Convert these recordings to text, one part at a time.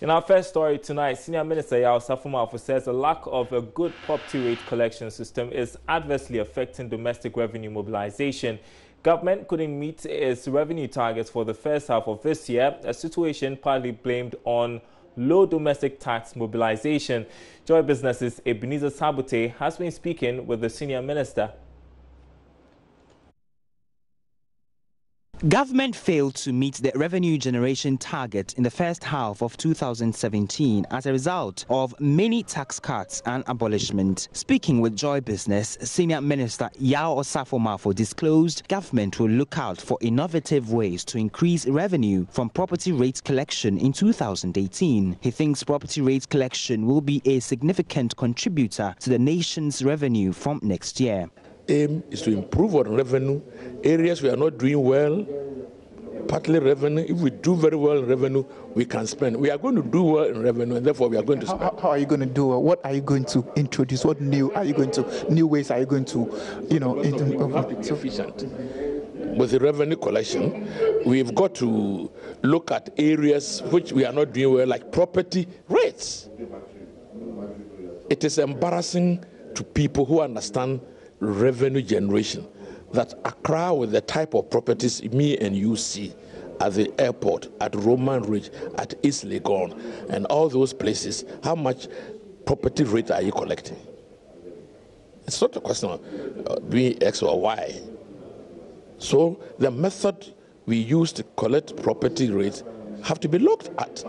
In our first story tonight, Senior Minister Yao Safo says the lack of a good property rate collection system is adversely affecting domestic revenue mobilization. Government couldn't meet its revenue targets for the first half of this year, a situation partly blamed on low domestic tax mobilization. Joy Business's Ebenezer Sabote has been speaking with the Senior Minister. Government failed to meet the revenue generation target in the first half of 2017 as a result of many tax cuts and abolishment. Speaking with Joy Business, Senior Minister Yao Safo disclosed government will look out for innovative ways to increase revenue from property rate collection in 2018. He thinks property rate collection will be a significant contributor to the nation's revenue from next year. Aim is to improve on revenue. Areas we are not doing well, partly revenue. If we do very well in revenue, we can spend. We are going to do well in revenue, and therefore we are going to spend. How are you going to do it? What are you going to introduce? What new ways are you going to, efficient? With the revenue collection, we've got to look at areas which we are not doing well, like property rates. It is embarrassing to people who understand revenue generation that Accra, with the type of properties me and you see at the airport, at Roman Ridge, at East Legon, and all those places, how much property rate are you collecting? It's not a question of being X or Y. So the method we use to collect property rates have to be looked at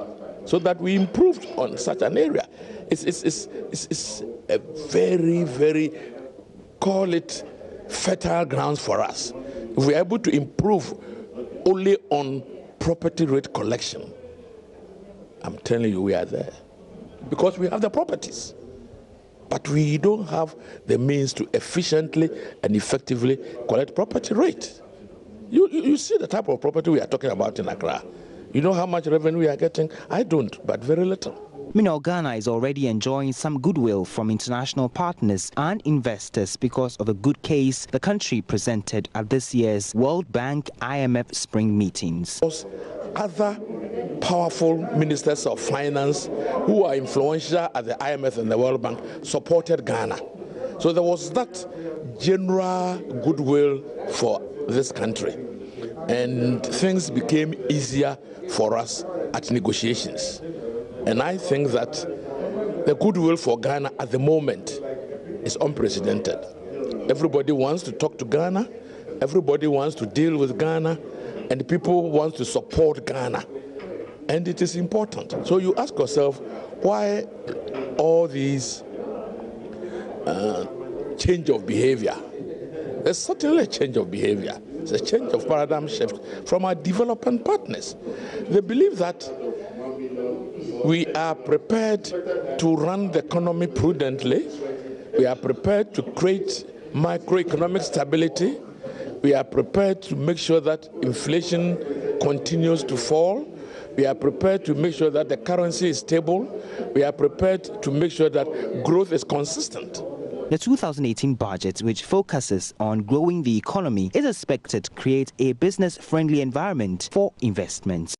so that we improved on such an area. It's a very, very, call it fertile grounds for us. If we are able to improve only on property rate collection, I'm telling you we are there. Because we have the properties. But we don't have the means to efficiently and effectively collect property rate. You see the type of property we are talking about in Accra. You know how much revenue we are getting? I don't, but very little. Meanwhile, Ghana is already enjoying some goodwill from international partners and investors because of a good case the country presented at this year's World Bank IMF spring meetings. Other powerful ministers of finance who are influential at the IMF and the World Bank supported Ghana. So there was that general goodwill for this country. And things became easier for us at negotiations. And I think that the goodwill for Ghana at the moment is unprecedented. Everybody wants to talk to Ghana, everybody wants to deal with Ghana, and people want to support Ghana. And it is important. So you ask yourself, why all these change of behavior? There's certainly a change of behavior. It's a change of paradigm shift from our developing partners. They believe that we are prepared to run the economy prudently. We are prepared to create macroeconomic stability. We are prepared to make sure that inflation continues to fall. We are prepared to make sure that the currency is stable. We are prepared to make sure that growth is consistent. The 2018 budget, which focuses on growing the economy, is expected to create a business-friendly environment for investments.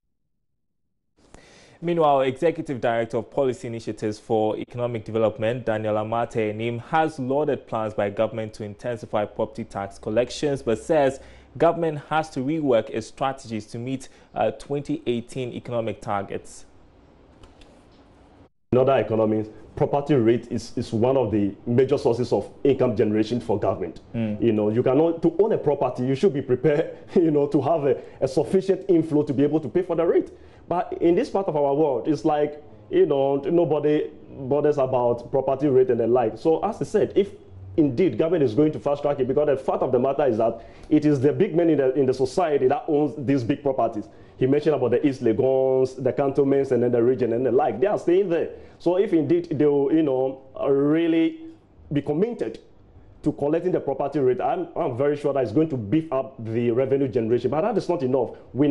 Meanwhile, Executive Director of Policy Initiatives for Economic Development, Daniel Amate, has lauded plans by government to intensify property tax collections, but says government has to rework its strategies to meet 2018 economic targets. In other economies, property rate is one of the major sources of income generation for government. You know, you cannot, to own a property, you should be prepared, to have a sufficient inflow to be able to pay for the rate. But in this part of our world, it's like, nobody bothers about property rate and the like. So as I said, if indeed government is going to fast track it, because the fact of the matter is that it is the big men in the society that owns these big properties. He mentioned about the East Legons, the cantonments, and then the region and the like. They are staying there. So if indeed they will, really be committed to collecting the property rate, I'm very sure that it's going to beef up the revenue generation. But that is not enough. We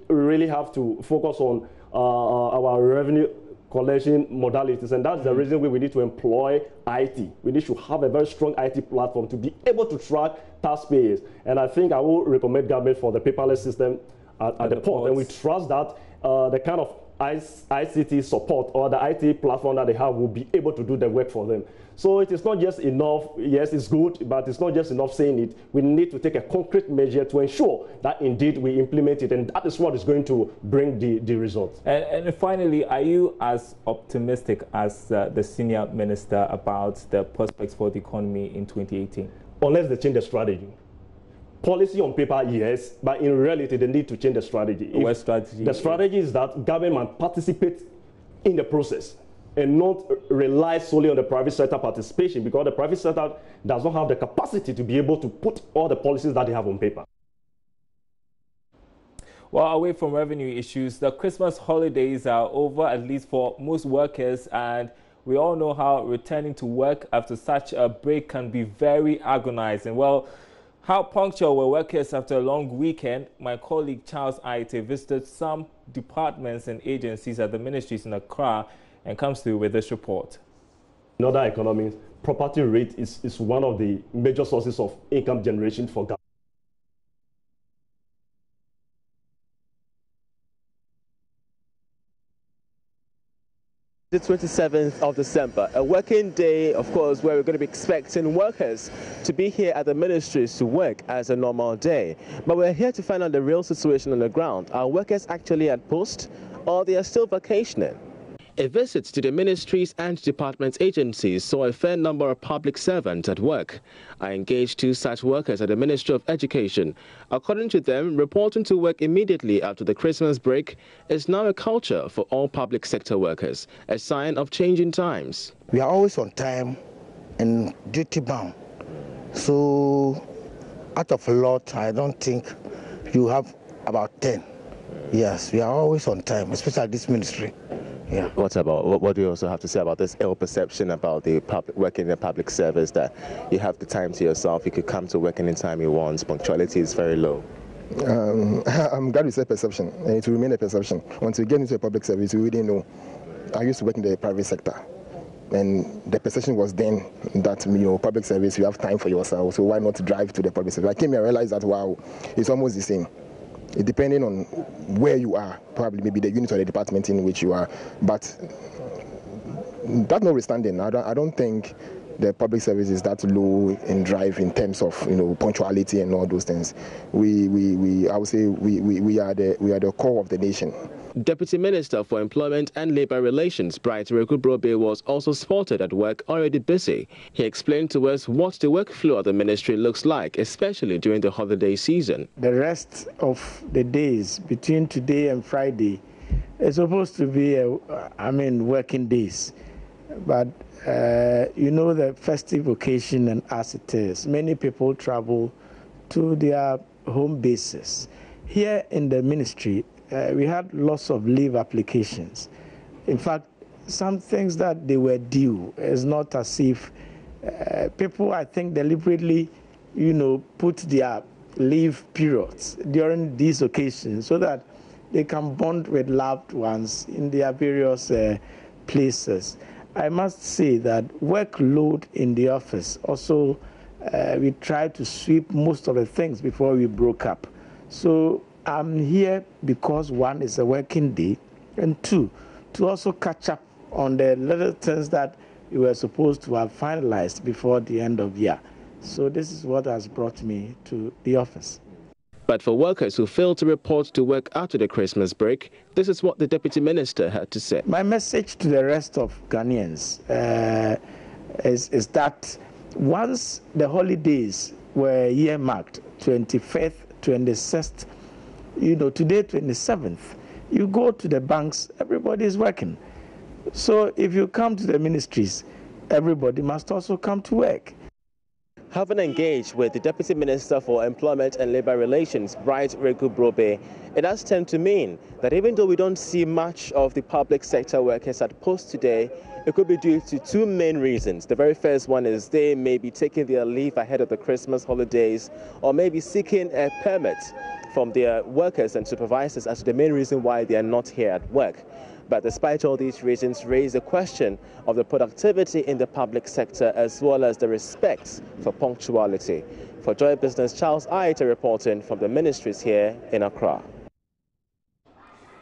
really have to focus on our revenue collection modalities, and that's the reason we need to employ IT. We need to have a very strong IT platform to be able to track taxpayers. And I think I will recommend government for the paperless system at the port, and we trust that the kind of ICT support or the IT platform that they have will be able to do the work for them. So it is not just enough, yes, it's good, but it's not just enough saying it. We need to take a concrete measure to ensure that indeed we implement it, and that is what is going to bring the results. And finally, are you as optimistic as the senior minister about the prospects for the economy in 2018? Unless they change the strategy. Policy on paper, yes, but in reality, they need to change the strategy. What strategy? The strategy is that government participates in the process and not rely solely on the private sector participation, because the private sector does not have the capacity to be able to put all the policies that they have on paper. Well, away from revenue issues, the Christmas holidays are over, at least for most workers, and we all know how returning to work after such a break can be very agonizing. Well, how punctual were workers after a long weekend? My colleague Charles Aite visited some departments and agencies at the ministries in Accra and comes through with this report. In other economies, property rate is one of the major sources of income generation for government. The 27th of December, a working day, of course, where we're going to be expecting workers to be here at the ministries to work as a normal day. But we're here to find out the real situation on the ground. Are workers actually at post, or they are still vacationing? A visit to the ministries and department agencies saw a fair number of public servants at work. I engaged two such workers at the Ministry of Education. According to them, reporting to work immediately after the Christmas break is now a culture for all public sector workers, a sign of changing times. We are always on time and duty bound. So out of a lot, I don't think you have about 10. Yes, we are always on time, especially at this ministry. Yeah. What do you also have to say about this ill perception about the public working in the public service, that you have the time to yourself, you could come to work anytime you want, punctuality is very low? I'm glad you said perception, and it will remain a perception. Once you get into a public service, you really know. I used to work in the private sector, and the perception was then that, public service, you have time for yourself, so why not drive to the public service? I came here and realized that, wow, it's almost the same. Depending on where you are, probably maybe the unit or the department in which you are. But that notwithstanding, I don't think the public service is that low in drive in terms of punctuality and all those things. I would say we are the core of the nation. Deputy Minister for Employment and Labour Relations, Bright Rekubrobe, was also spotted at work already busy. He explained to us what the workflow of the ministry looks like, especially during the holiday season. The rest of the days between today and Friday is supposed to be, working days. But the festive occasion, and as it is, many people travel to their home bases. Here in the ministry, we had lots of leave applications. In fact, some things that they were due. It's not as if people, I think, deliberately, put their leave periods during these occasions so that they can bond with loved ones in their various places. I must say that workload in the office also, we tried to sweep most of the things before we broke up. So I'm here because, one, is a working day, and two, to also catch up on the little things that we were supposed to have finalized before the end of the year. So this is what has brought me to the office. But for workers who failed to report to work after the Christmas break, this is what the Deputy Minister had to say. My message to the rest of Ghanaians is that once the holidays were year-marked, 25th, 26th, today 27th, you go to the banks, everybody is working. So if you come to the ministries, everybody must also come to work. Having engaged with the Deputy Minister for Employment and Labour Relations, Bright Rekubrobe, it does tend to mean that even though we don't see much of the public sector workers at post today, it could be due to two main reasons. The very first one is they may be taking their leave ahead of the Christmas holidays, or maybe seeking a permit from their workers and supervisors as to the main reason why they are not here at work. But despite all these reasons, raise the question of the productivity in the public sector as well as the respect for punctuality. For Joy Business, Charles Aite reporting from the ministries here in Accra.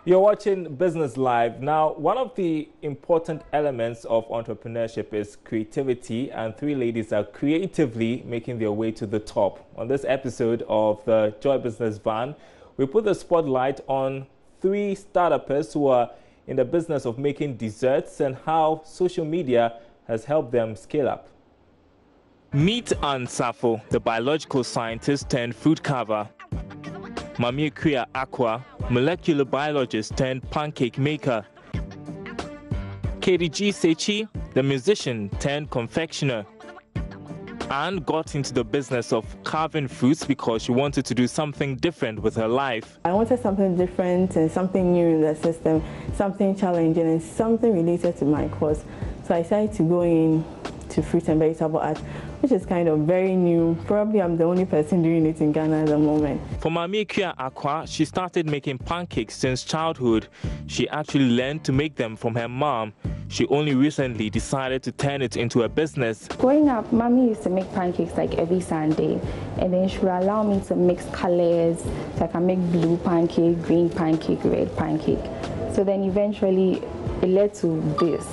You're watching Business Live. Now, one of the important elements of entrepreneurship is creativity, and three ladies are creatively making their way to the top. On this episode of the Joy Business Van, we put the spotlight on three startups who are in the business of making desserts and how social media has helped them scale up. Meet Ann Safo, the biological scientist turned food carver. Mami Kuya Aqua, molecular biologist turned pancake maker. Katie G. Sechi, the musician turned confectioner. Anne got into the business of carving fruits because she wanted to do something different with her life. I wanted something different and something new in the system, something challenging and something related to my course. So I decided to go into fruit and vegetable art, which is kind of very new. Probably I'm the only person doing it in Ghana at the moment. For Mami Kuya Aqua, she started making pancakes since childhood. She actually learned to make them from her mom. She only recently decided to turn it into a business. Growing up, Mommy used to make pancakes like every Sunday, and then she would allow me to mix colors, so I can make blue pancake, green pancake, red pancake. So then eventually it led to this.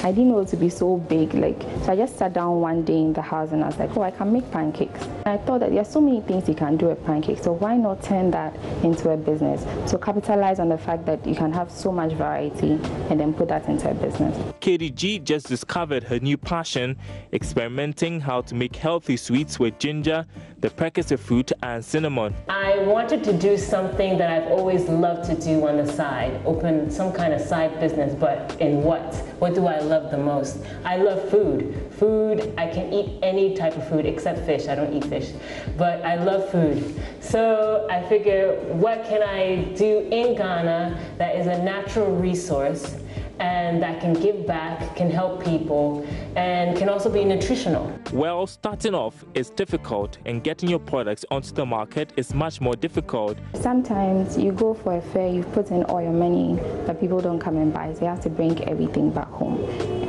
I didn't know it to be so big, so I just sat down one day in the house and I was like, oh, I can make pancakes. And I thought that there's so many things you can do with pancakes, so why not turn that into a business? So capitalize on the fact that you can have so much variety and then put that into a business. Katie G just discovered her new passion, experimenting how to make healthy sweets with ginger, the precursor fruit and cinnamon. I wanted to do something that I've always loved to do on the side, open some kind of side business, but in what? What do I love the most? I love food. Food, I can eat any type of food except fish. I don't eat fish, but I love food. So I figure, what can I do in Ghana that is a natural resource and that can give back, can help people, and can also be nutritional? Well, starting off is difficult, and getting your products onto the market is much more difficult. Sometimes you go for a fair, you put in all your money, but people don't come and buy, so you have to bring everything back home.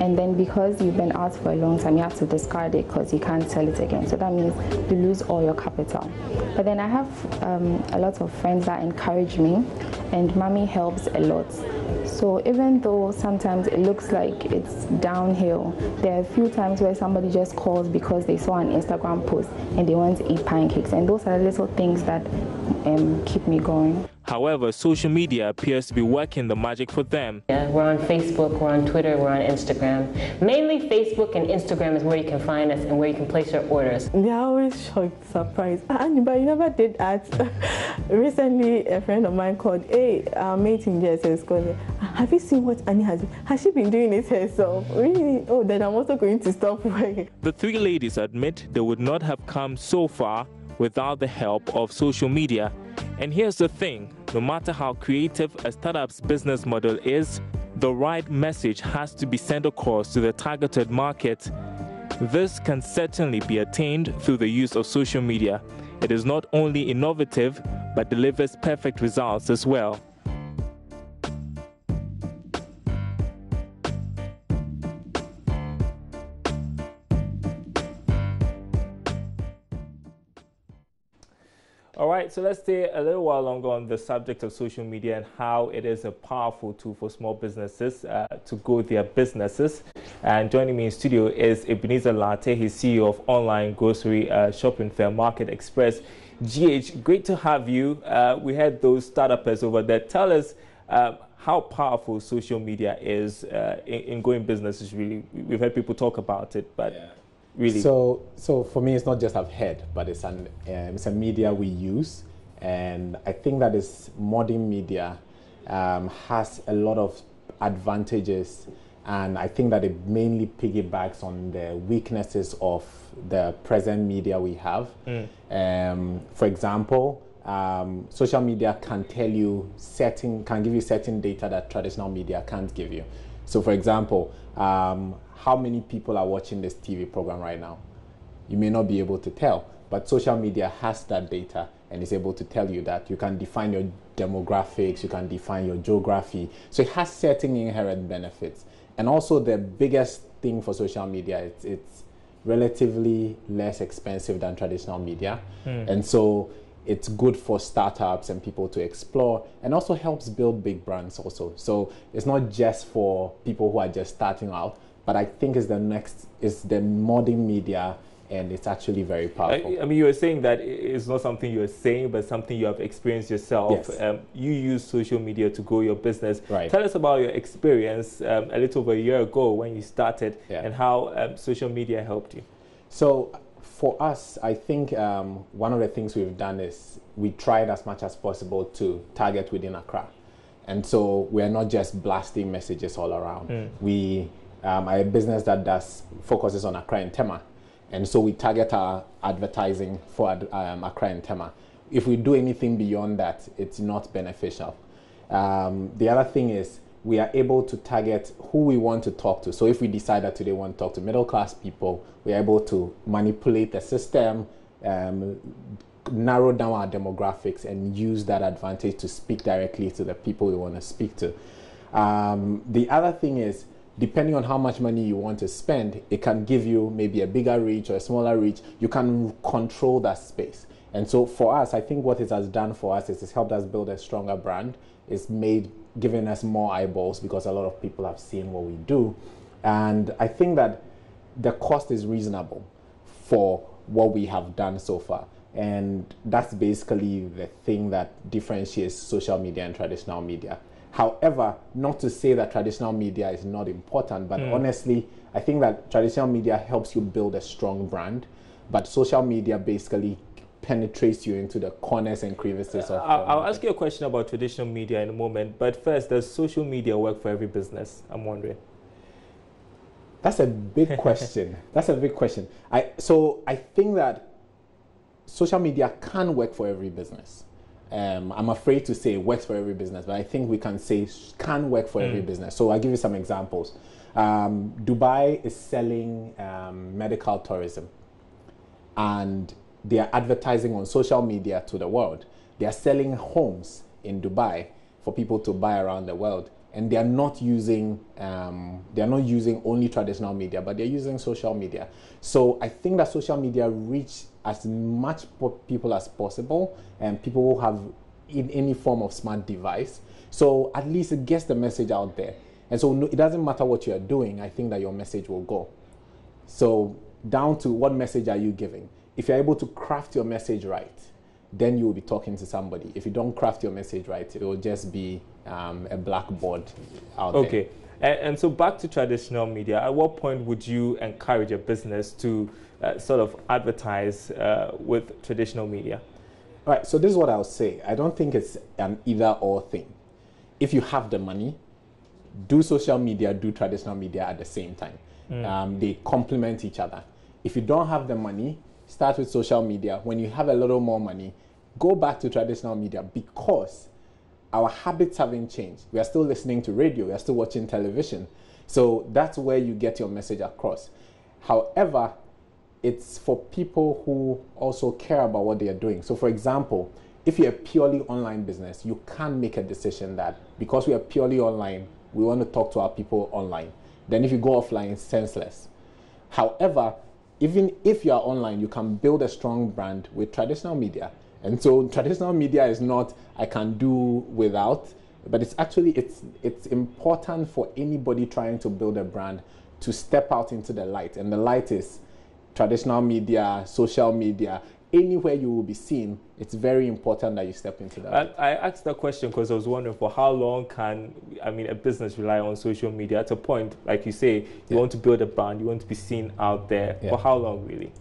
And then because you've been out for a long time, you have to discard it because you can't sell it again. So that means you lose all your capital. But then I have a lot of friends that encourage me, and Mommy helps a lot. So even though sometimes it looks like it's downhill, there are a few times where somebody just calls because they saw an Instagram post and they want to eat pancakes. And those are the little things that keep me going. However, social media appears to be working the magic for them. Yeah, we're on Facebook, we're on Twitter, we're on Instagram. Mainly Facebook and Instagram is where you can find us and where you can place your orders. They are always shocked, surprised. Annie, but you never did art. Recently, a friend of mine called, hey, our mate in JSS called, have you seen what Annie has? Has she been doing it herself? Really? Oh, then I'm also going to stop working. The three ladies admit they would not have come so far without the help of social media. And here's the thing, no matter how creative a startup's business model is, the right message has to be sent across to the targeted market. This can certainly be attained through the use of social media. It is not only innovative, but delivers perfect results as well. All right, so let's stay a little while longer on the subject of social media and how it is a powerful tool for small businesses to grow their businesses. And joining me in studio is Ebenezer Latte, he's CEO of online grocery shopping firm Market Express. GH, great to have you. We had those startups over there. Tell us how powerful social media is in growing businesses. Really, we've heard people talk about it, but. Yeah. Really? So for me, it's not just I've heard, but it's a media we use, and I think that this modern media has a lot of advantages, and I think that it mainly piggybacks on the weaknesses of the present media we have. For example, social media can give you certain data that traditional media can't give you. So for example, how many people are watching this TV program right now? You may not be able to tell, but social media has that data and is able to tell you that. You can define your demographics, you can define your geography. So it has certain inherent benefits. And also the biggest thing for social media, it's relatively less expensive than traditional media. And so It's good for startups and people to explore, and also helps build big brands also. So it's not just for people who are just starting out, but I think it's the modern media, and it's actually very powerful. I mean, you were saying that it's not something you're saying, but something you have experienced yourself. Yes. You use social media to grow your business. Right. Tell us about your experience a little over a year ago when you started, and how social media helped you. So for us, I think one of the things we've done is we tried as much as possible to target within Accra. And so we're not just blasting messages all around. We are a business that focuses on Accra and Tema. And so we target our advertising for Accra and Tema. If we do anything beyond that, it's not beneficial. The other thing is we are able to target who we want to talk to. So if we decide that today we want to talk to middle-class people, we are able to manipulate the system, narrow down our demographics, and use that advantage to speak directly to the people we want to speak to. The other thing is, depending on how much money you want to spend, it can give you maybe a bigger reach or a smaller reach. You can control that space. And so for us, I think what it has done for us is it's helped us build a stronger brand. It's given us more eyeballs because a lot of people have seen what we do. And I think that the cost is reasonable for what we have done so far. And that's basically the thing that differentiates social media and traditional media. However, not to say that traditional media is not important, but honestly, I think that traditional media helps you build a strong brand, but social media basically penetrates you into the corners and crevices of... I'll ask you a question about traditional media in a moment, but first, does social media work for every business? I'm wondering. That's a big question. That's a big question. So I think that social media can work for every business. I'm afraid to say it works for every business, but I think we can say can work for every business. So I'll give you some examples. Dubai is selling medical tourism, and they are advertising on social media to the world. They are selling homes in Dubai for people to buy around the world, and they are not using only traditional media, but they're using social media. So I think that social media reach as much people as possible, and people who have in any form of smart device. So at least it gets the message out there. And so it doesn't matter what you're doing, I think that your message will go. So down to what message are you giving? If you're able to craft your message right, then you will be talking to somebody. If you don't craft your message right, it will just be a blackboard out there. Okay. And so back to traditional media, at what point would you encourage a business to sort of advertise with traditional media? All right, so this is what I'll say. I don't think it's an either-or thing. If you have the money, do social media, do traditional media at the same time. They complement each other. If you don't have the money, start with social media. When you have a little more money, go back to traditional media, because our habits haven't changed. We are still listening to radio. We are still watching television. So that's where you get your message across. However, it's for people who also care about what they are doing. So for example, if you're a purely online business, you can make a decision that because we are purely online, we want to talk to our people online. Then if you go offline, it's senseless. However, even if you are online, you can build a strong brand with traditional media. And so traditional media is not I can do without, but it's actually it's important for anybody trying to build a brand to step out into the light. And the light is traditional media, social media, anywhere you will be seen. It's very important that you step into that. I asked that question because I was wondering, for how long can a business rely on social media? At a point, like you say, you want to build a brand, you want to be seen out there. For how long, really?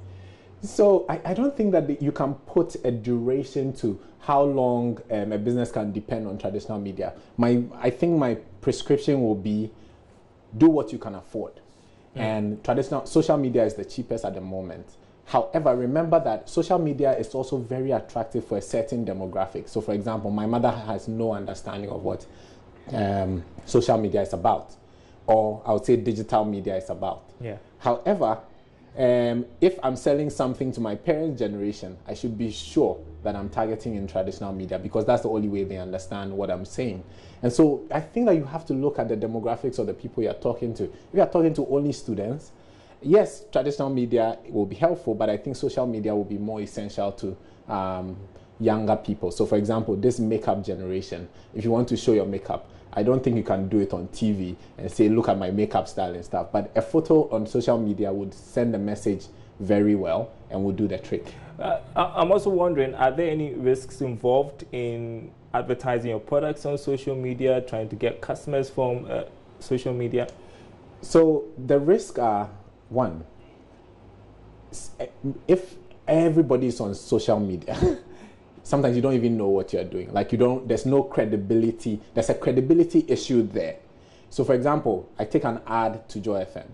So I don't think that you can put a duration to how long a business can depend on traditional media. I think my prescription will be do what you can afford. And traditional social media is the cheapest at the moment. However, remember that social media is also very attractive for a certain demographic. So for example, my mother has no understanding of what social media is about, or I would say digital media is about. However, if I'm selling something to my parents' generation, I should be sure that I'm targeting in traditional media, because that's the only way they understand what I'm saying. And so I think that you have to look at the demographics of the people you're talking to. If you're talking to only students, yes, traditional media will be helpful, but I think social media will be more essential to younger people. So for example, this makeup generation, if you want to show your makeup, I don't think you can do it on TV and say, look at my makeup style and stuff. But a photo on social media would send a message very well and would do the trick. I'm also wondering, are there any risks involved in advertising your products on social media, trying to get customers from social media? So the risks are, one, if everybody is on social media, sometimes you don't even know what you're doing. Like there's no credibility. There's a credibility issue there. So for example, I take an ad to Joy FM.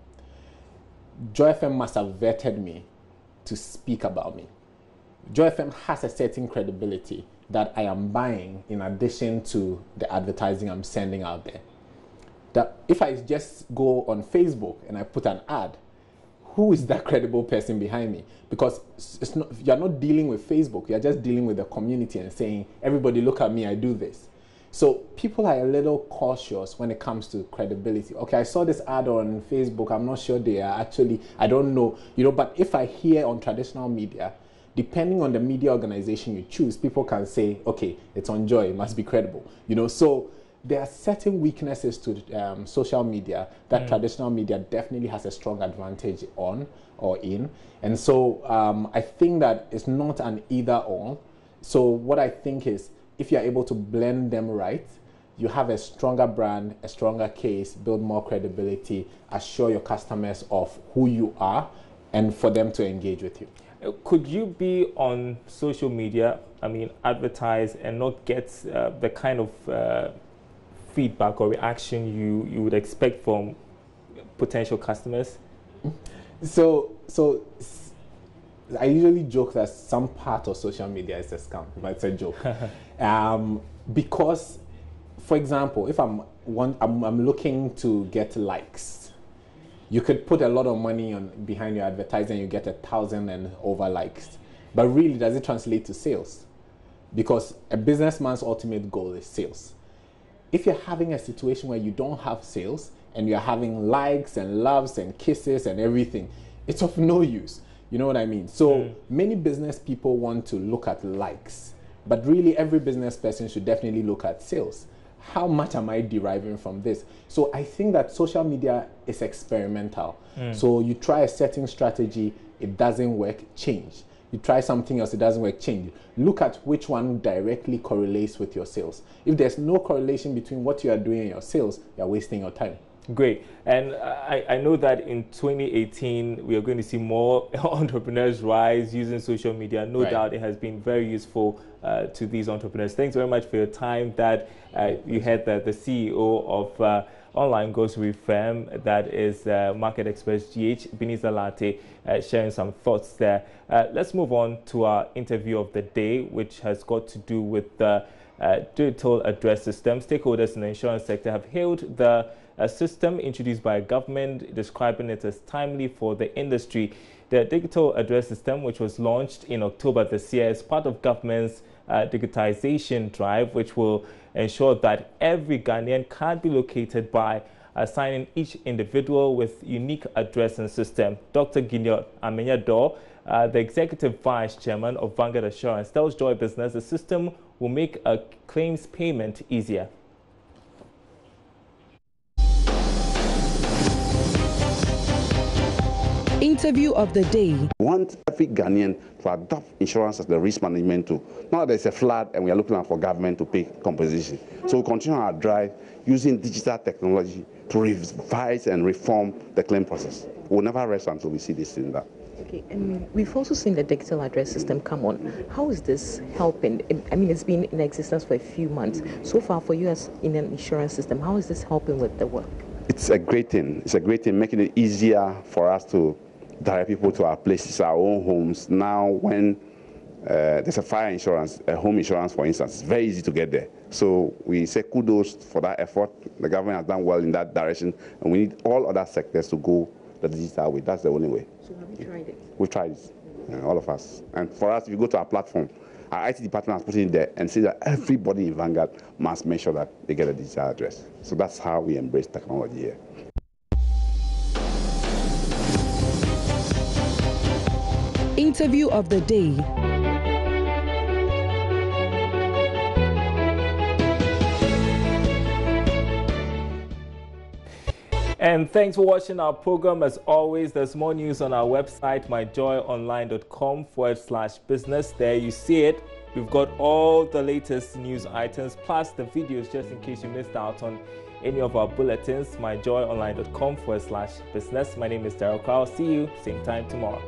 Joy FM must have vetted me to speak about me. Joy FM has a certain credibility that I am buying in addition to the advertising I'm sending out there. That if I just go on Facebook and I put an ad, who is that credible person behind me? Because you're not dealing with Facebook, you're just dealing with the community and saying, everybody look at me, I do this. So people are a little cautious when it comes to credibility. Okay, I saw this ad on Facebook, I'm not sure they are actually, I don't know, but if I hear on traditional media, depending on the media organization you choose, people can say, okay, it's on Joy, it must be credible, so there are certain weaknesses to social media that traditional media definitely has a strong advantage on or in. And so I think that it's not an either or. So what I think is, if you're able to blend them right, you have a stronger brand, a stronger case, build more credibility, assure your customers of who you are, and for them to engage with you. Could you be on social media, advertise and not get the kind of feedback or reaction you would expect from potential customers? So I usually joke that some part of social media is a scam, but it's a joke. Because, for example, if I'm looking to get likes, you could put a lot of money behind your advertising, you get 1,000 and over likes. But really, does it translate to sales? Because a businessman's ultimate goal is sales. If you're having a situation where you don't have sales and you're having likes and loves and kisses and everything, it's of no use. You know what I mean? So many business people want to look at likes, but really every business person should definitely look at sales. How much am I deriving from this? So I think that social media is experimental. So you try a certain strategy, it doesn't work, change. You try something else, it doesn't work, change. Look at which one directly correlates with your sales. If there's no correlation between what you are doing and your sales, you're wasting your time. Great. And I know that in 2018, we are going to see more entrepreneurs rise using social media. No doubt it has been very useful to these entrepreneurs. Thanks very much for your time. That you had the CEO of online grocery firm, that is Market Express GH, Beniza Latte, sharing some thoughts there. Let's move on to our interview of the day, which has got to do with the digital address system. Stakeholders in the insurance sector have hailed the system introduced by government, describing it as timely for the industry. The digital address system, which was launched in October this year, is part of government's digitization drive, which will ensure that every Ghanaian can be located by assigning each individual with unique address and system. Dr. Ginyot Amenyado, the Executive Vice Chairman of Vanguard Assurance, tells Joy Business the system will make a claims payment easier. Interview of the day. We want every Ghanaian to adopt insurance as the risk management tool. Now there's a flood and we are looking out for government to pay compensation. So we continue our drive using digital technology to revise and reform the claim process. We'll never rest until we see this thing done. Okay, and we've also seen the digital address system come on. How is this helping? It's been in existence for a few months. So far for you as in an insurance system, how is this helping with the work? It's a great thing. It's a great thing, making it easier for us to direct people to our places, our own homes. Now when there's a fire insurance, a home insurance for instance, it's very easy to get there. So we say kudos for that effort. The government has done well in that direction, and we need all other sectors to go the digital way. That's the only way. So have you tried it? We've tried it, all of us. And for us, if you go to our platform, our IT department has put it there and said that everybody in Vanguard must make sure that they get a digital address. So that's how we embrace technology here. Interview of the day. And thanks for watching our program. As always, there's more news on our website, myjoyonline.com/business. There you see it. We've got all the latest news items, plus the videos, just in case you missed out on any of our bulletins. myjoyonline.com/business. My name is Derek. I'll see you same time tomorrow.